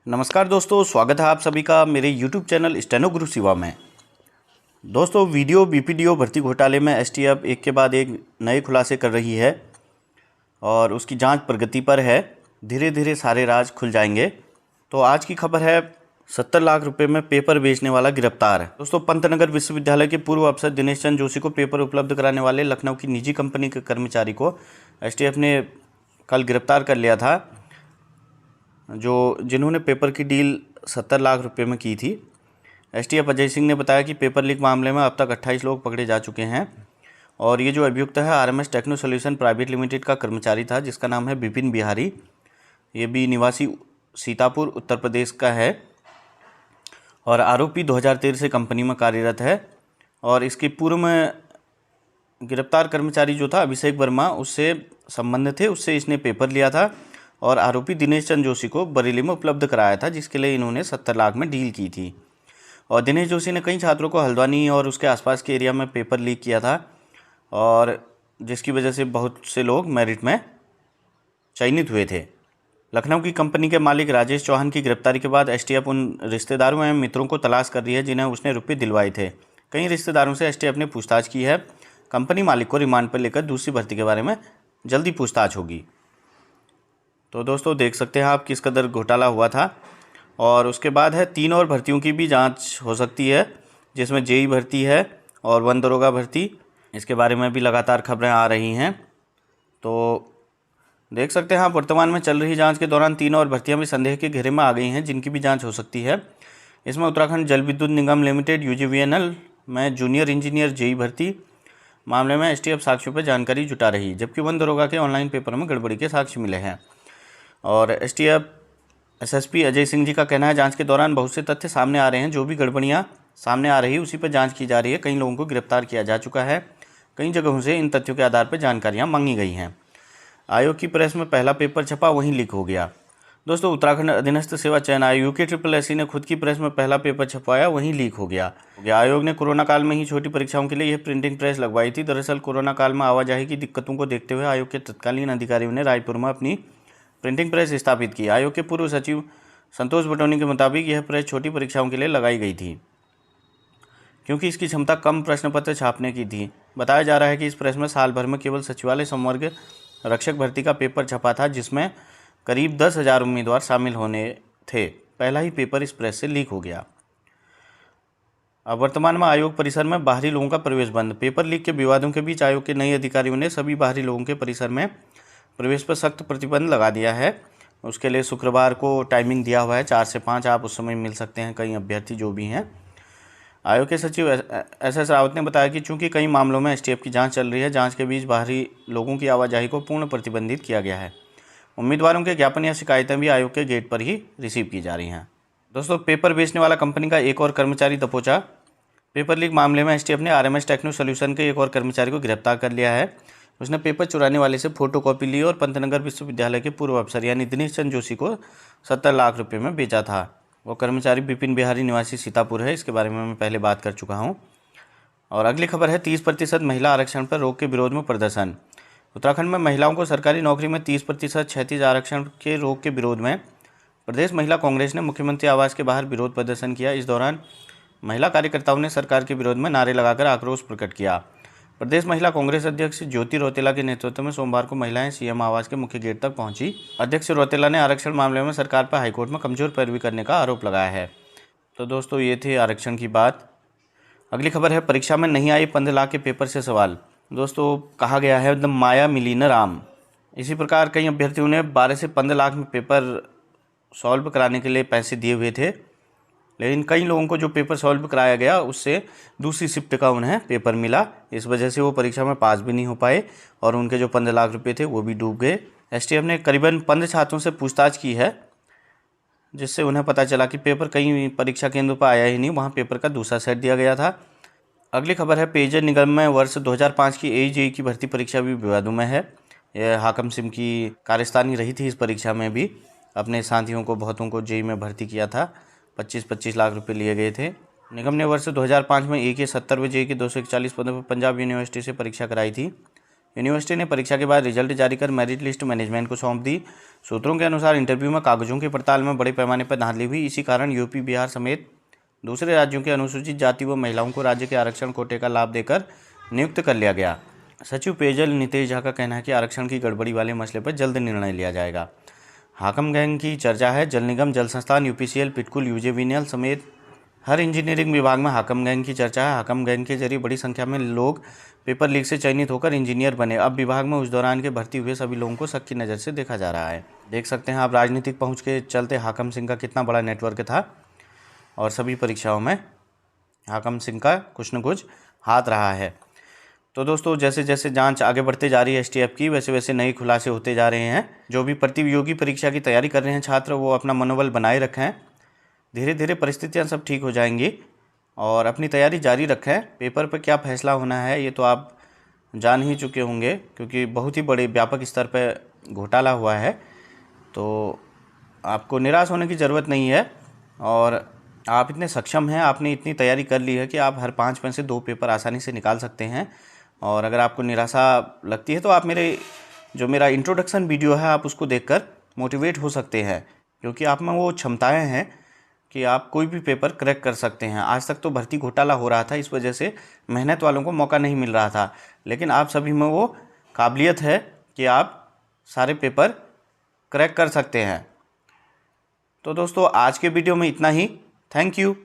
नमस्कार दोस्तों, स्वागत है आप सभी का मेरे YouTube चैनल स्टेनो गुरु शिवा में। दोस्तों, वीडियो बीपीडीओ भर्ती घोटाले में एसटीएफ एक के बाद एक नए खुलासे कर रही है और उसकी जांच प्रगति पर है। धीरे धीरे सारे राज खुल जाएंगे। तो आज की खबर है 70 लाख रुपए में पेपर बेचने वाला गिरफ्तार। दोस्तों, पंतनगर विश्वविद्यालय के पूर्व अफसर दिनेश चंद्र जोशी को पेपर उपलब्ध कराने वाले लखनऊ की निजी कंपनी के कर्मचारी को एसटीएफ ने कल गिरफ्तार कर लिया था, जिन्होंने पेपर की डील 70 लाख रुपए में की थी। एसटीएफ अजय सिंह ने बताया कि पेपर लीक मामले में अब तक 28 लोग पकड़े जा चुके हैं और ये जो अभियुक्त है RMS techno solution private limited का कर्मचारी था, जिसका नाम है विपिन बिहारी। ये भी निवासी सीतापुर उत्तर प्रदेश का है और आरोपी 2013 से कंपनी में कार्यरत है। और इसके पूर्व में गिरफ्तार कर्मचारी जो था अभिषेक वर्मा, उससे संबंध थे, उससे इसने पेपर लिया था और आरोपी दिनेश चंद्र जोशी को बरेली में उपलब्ध कराया था, जिसके लिए इन्होंने 70 लाख में डील की थी। और दिनेश जोशी ने कई छात्रों को हल्द्वानी और उसके आसपास के एरिया में पेपर लीक किया था और जिसकी वजह से बहुत से लोग मेरिट में चयनित हुए थे। लखनऊ की कंपनी के मालिक राजेश चौहान की गिरफ्तारी के बाद एसटीएफ उन रिश्तेदारों एवं मित्रों को तलाश कर रही है जिन्हें उसने रुपये दिलवाए थे। कई रिश्तेदारों से एसटीएफ ने पूछताछ की है। कंपनी मालिक को रिमांड पर लेकर दूसरी भर्ती के बारे में जल्दी पूछताछ होगी। तो दोस्तों, देख सकते हैं आप किस कदर घोटाला हुआ था। और उसके बाद है 3 और भर्तियों की भी जांच हो सकती है, जिसमें जेई भर्ती है और वन दरोगा भर्ती। इसके बारे में भी लगातार खबरें आ रही हैं। तो देख सकते हैं आप, वर्तमान में चल रही जांच के दौरान 3 और भर्तियां भी संदेह के घेरे में आ गई हैं, जिनकी भी जांच हो सकती है। इसमें उत्तराखंड जल विद्युत निगम लिमिटेड यूजीवीएनएल में जूनियर इंजीनियर जेई भर्ती मामले में एसटीएफ साक्ष्यों पर जानकारी जुटा रही, जबकि वन दरोगा के ऑनलाइन पेपर में गड़बड़ी के साक्ष्य मिले हैं। और एसटीएफ एसएसपी अजय सिंह जी का कहना है, जांच के दौरान बहुत से तथ्य सामने आ रहे हैं। जो भी गड़बड़ियां सामने आ रही है उसी पर जांच की जा रही है। कई लोगों को गिरफ्तार किया जा चुका है। कई जगहों से इन तथ्यों के आधार पर जानकारियां मांगी गई हैं। आयोग की प्रेस में पहला पेपर छपा, वहीं लीक हो गया। दोस्तों, उत्तराखंड अधीनस्थ सेवा चयन आयोग UKSSC ने खुद की प्रेस में पहला पेपर छपवाया, वहीं लीक हो गया। आयोग ने कोरोना काल में ही छोटी परीक्षाओं के लिए यह प्रिंटिंग प्रेस लगवाई थी। दरअसल कोरोना काल में आवाजाही की दिक्कतों को देखते हुए आयोग के तत्कालीन अधिकारियों ने रायपुर में अपनी प्रिंटिंग प्रेस स्थापित की। आयोग के पूर्व सचिव संतोष बटोनी के मुताबिक यह प्रेस छोटी परीक्षाओं के लिए लगाई गई थी, क्योंकि इसकी क्षमता कम प्रश्न पत्र छापने की थी। बताया जा रहा है कि इस प्रेस में साल भर में केवल सचिवालय संवर्ग रक्षक भर्ती का पेपर छपा था, जिसमें करीब 10,000 उम्मीदवार शामिल होने थे। पहला ही पेपर इस प्रेस से लीक हो गया। अब वर्तमान में आयोग परिसर में बाहरी लोगों का प्रवेश बंद। पेपर लीक के विवादों के बीच आयोग के नए अधिकारियों ने सभी बाहरी लोगों के परिसर में प्रवेश पर सख्त प्रतिबंध लगा दिया है। उसके लिए शुक्रवार को टाइमिंग दिया हुआ है, 4 से 5 आप उस समय मिल सकते हैं, कई अभ्यर्थी जो भी हैं। आयोग के सचिव SS रावत ने बताया कि चूंकि कई मामलों में एसटीएफ की जांच चल रही है, जांच के बीच बाहरी लोगों की आवाजाही को पूर्ण प्रतिबंधित किया गया है। उम्मीदवारों के ज्ञापन या शिकायतें भी आयोग के गेट पर ही रिसीव की जा रही हैं। दोस्तों, पेपर बेचने वाला कंपनी का एक और कर्मचारी दबोचा। पेपर लीक मामले में एसटीएफ ने आरएमएस टेक्नो सॉल्यूशन के एक और कर्मचारी को गिरफ्तार कर लिया है। उसने पेपर चुराने वाले से फोटोकॉपी ली और पंतनगर विश्वविद्यालय के पूर्व अफसर यानी दिनेश चंद्र जोशी को 70 लाख रुपए में बेचा था। वो कर्मचारी विपिन बिहारी निवासी सीतापुर है। इसके बारे में मैं पहले बात कर चुका हूँ। और अगली खबर है 30% महिला आरक्षण पर रोक के विरोध में प्रदर्शन। उत्तराखंड में महिलाओं को सरकारी नौकरी में 30% क्षैतिज आरक्षण के रोक के विरोध में प्रदेश महिला कांग्रेस ने मुख्यमंत्री आवास के बाहर विरोध प्रदर्शन किया। इस दौरान महिला कार्यकर्ताओं ने सरकार के विरोध में नारे लगाकर आक्रोश प्रकट किया। प्रदेश महिला कांग्रेस अध्यक्ष ज्योति रौतेला के नेतृत्व में सोमवार को महिलाएं सीएम आवास के मुख्य गेट तक पहुंची। अध्यक्ष रौतेला ने आरक्षण मामले में सरकार पर हाईकोर्ट में कमजोर पैरवी करने का आरोप लगाया है। तो दोस्तों, ये थे आरक्षण की बात। अगली खबर है, परीक्षा में नहीं आए 15 लाख के पेपर से सवाल। दोस्तों, कहा गया है द माया मिली न राम। इसी प्रकार कई अभ्यर्थियों ने 12 से 15 लाख में पेपर सॉल्व कराने के लिए पैसे दिए हुए थे, लेकिन कई लोगों को जो पेपर सॉल्व कराया गया उससे दूसरी शिफ्ट का उन्हें पेपर मिला। इस वजह से वो परीक्षा में पास भी नहीं हो पाए और उनके जो 15 लाख रुपए थे वो भी डूब गए। एसटीएफ ने करीबन 15 छात्रों से पूछताछ की है, जिससे उन्हें पता चला कि पेपर कई परीक्षा केंद्र पर आया ही नहीं, वहाँ पेपर का दूसरा सेट दिया गया था। अगली खबर है, पेयजल निगम में वर्ष 2005 की AEJE की भर्ती परीक्षा भी विवादों में है। यह हाकम सिंह की कारस्तानी रही थी। इस परीक्षा में भी अपने साथियों को बहुतों को जेई में भर्ती किया था। 25-25 लाख रुपए लिए गए थे। निगम ने वर्ष 2005 में AK 70वें जेई के 241 पदों पर पंजाब यूनिवर्सिटी से परीक्षा कराई थी। यूनिवर्सिटी ने परीक्षा के बाद रिजल्ट जारी कर मेरिट लिस्ट मैनेजमेंट को सौंप दी। सूत्रों के अनुसार इंटरव्यू में कागजों की पड़ताल में बड़े पैमाने पर धांधली हुई। इसी कारण यूपी, बिहार समेत दूसरे राज्यों के अनुसूचित जाति व महिलाओं को राज्य के आरक्षण कोटे का लाभ देकर नियुक्त कर लिया गया। सचिव पेयजल नितेश झा का कहना है कि आरक्षण की गड़बड़ी वाले मसले पर जल्द निर्णय लिया जाएगा। हाकम गैंग की चर्चा है। जल निगम, जल संस्थान, यूपीसीएल, पिटकुल, यूजेवीएनएल समेत हर इंजीनियरिंग विभाग में हाकम गैंग की चर्चा है। हाकम गैंग के जरिए बड़ी संख्या में लोग पेपर लीक से चयनित होकर इंजीनियर बने। अब विभाग में उस दौरान के भर्ती हुए सभी लोगों को शक की नज़र से देखा जा रहा है। देख सकते हैं आप राजनीतिक पहुंच के चलते हाकम सिंह का कितना बड़ा नेटवर्क था और सभी परीक्षाओं में हाकम सिंह का कुछ न कुछ हाथ रहा है। तो दोस्तों, जैसे जैसे जांच आगे बढ़ते जा रही है एसटीएफ की, वैसे वैसे नए खुलासे होते जा रहे हैं। जो भी प्रतियोगी परीक्षा की तैयारी कर रहे हैं छात्र, वो अपना मनोबल बनाए रखें। धीरे धीरे परिस्थितियां सब ठीक हो जाएंगी और अपनी तैयारी जारी रखें। पेपर पर क्या फैसला होना है ये तो आप जान ही चुके होंगे, क्योंकि बहुत ही बड़े व्यापक स्तर पर घोटाला हुआ है। तो आपको निराश होने की ज़रूरत नहीं है और आप इतने सक्षम हैं, आपने इतनी तैयारी कर ली है कि आप हर 5 में से 2 पेपर आसानी से निकाल सकते हैं। और अगर आपको निराशा लगती है तो आप मेरा इंट्रोडक्शन वीडियो है, आप उसको देखकर मोटिवेट हो सकते हैं, क्योंकि आप में वो क्षमताएं हैं कि आप कोई भी पेपर क्रैक कर सकते हैं। आज तक तो भर्ती घोटाला हो रहा था, इस वजह से मेहनत वालों को मौका नहीं मिल रहा था, लेकिन आप सभी में वो काबिलियत है कि आप सारे पेपर क्रैक कर सकते हैं। तो दोस्तों, आज के वीडियो में इतना ही। Thank you.